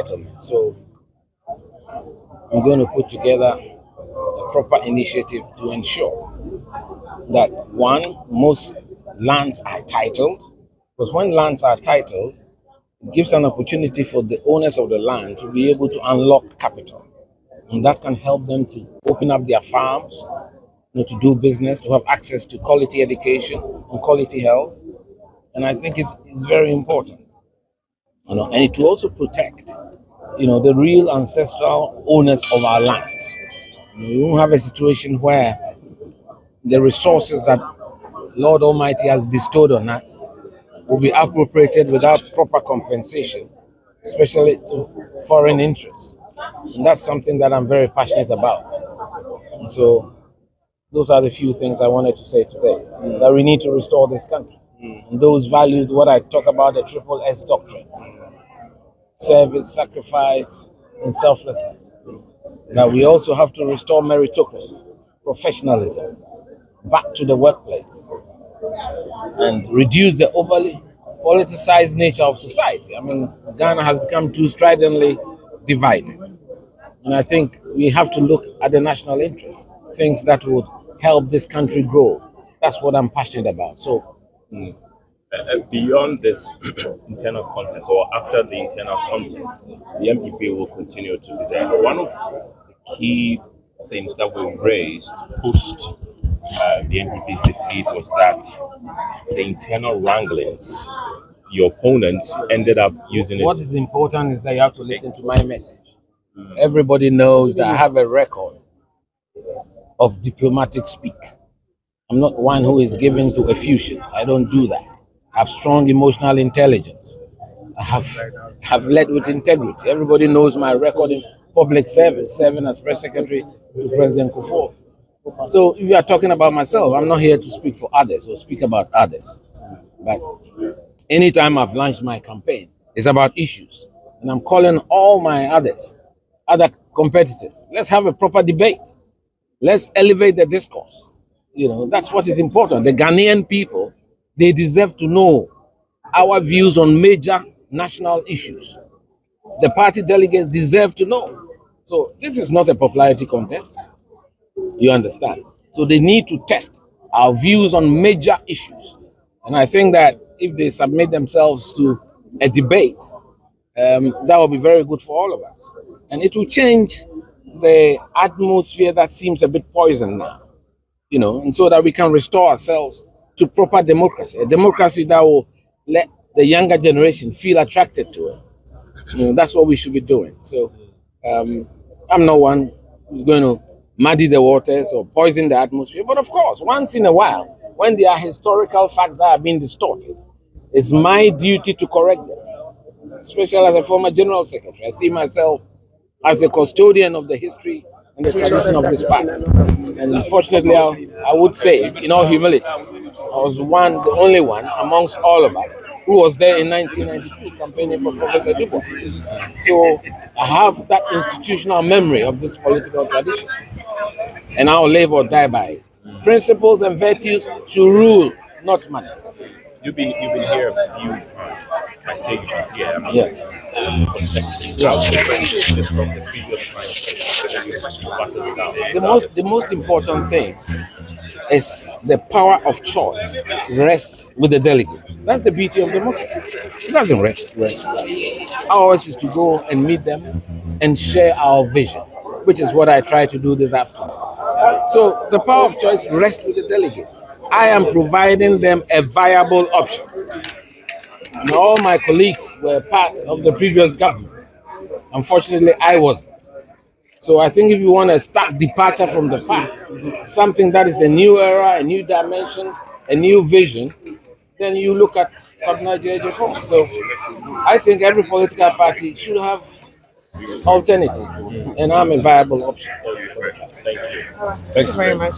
entitlement. So I'm going to put together a proper initiative to ensure that, one, most lands are titled, because when lands are titled, it gives an opportunity for the owners of the land to be able to unlock capital. And that can help them to open up their farms, to do business, to have access to quality education and quality health. And I think it's very important. And it will also protect, the real ancestral owners of our lands. We won't have a situation where the resources that Lord Almighty has bestowed on us will be appropriated without proper compensation, especially to foreign interests. And that's something that I'm very passionate about. And so those are the few things I wanted to say today, that we need to restore this country. And those values, what I talk about, the triple S doctrine: service, sacrifice, and selflessness. That we also have to restore meritocracy, professionalism, back to the workplace, and reduce the overly politicized nature of society. I mean, Ghana has become too stridently divided. And I think we have to look at the national interest, things that would help this country grow. That's what I'm passionate about. So, beyond this internal contest, or after the internal contest, the NPP will continue to be there. One of the key things that were raised post the NPP's defeat was that the internal wranglings, your opponents ended up using it. What is important is that you have to listen to my message. Everybody knows that I have a record of diplomatic speak. I'm not one who is given to effusions. I don't do that. I have strong emotional intelligence. I have led with integrity. Everybody knows my record in public service, serving as press secretary to President Kufuor. So if you are talking about myself, I'm not here to speak for others or speak about others. But anytime I've launched my campaign, it's about issues. And I'm calling all my other competitors. Let's have a proper debate. Let's elevate the discourse. That's what is important. The Ghanaian people, they deserve to know our views on major national issues. The party delegates deserve to know. So this is not a popularity contest. You understand? So they need to test our views on major issues. And I think that if they submit themselves to a debate, that will be very good for all of us. And it will change the atmosphere that seems a bit poisoned now, and so that we can restore ourselves to proper democracy, a democracy that will let the younger generation feel attracted to it. That's what we should be doing. So I'm not one who's going to muddy the waters or poison the atmosphere. But of course, once in a while, when there are historical facts that have been distorted, it's my duty to correct them. Especially as a former general secretary, I see myself as a custodian of the history and the tradition of this party. And unfortunately, I would say, in all humility, I was the only one amongst all of us who was there in 1992 campaigning for Professor Dubois. So I have that institutional memory of this political tradition, and I'll live or die by it. Principles and virtues should rule, not manners. You've been here a few times. I say you've been here. The most important thing is the power of choice rests with the delegates. That's the beauty of democracy. It doesn't rest with us. Ours is to go and meet them and share our vision, which is what I try to do this afternoon. So the power of choice rests with the delegates. I am providing them a viable option. And all my colleagues were part of the previous government. Unfortunately, I wasn't. So I think if you want a stark departure from the past, something that is a new era, a new dimension, a new vision, then you look at Kwabena Agyepong. So I think every political party should have alternatives, and I'm a viable option. Thank you very much.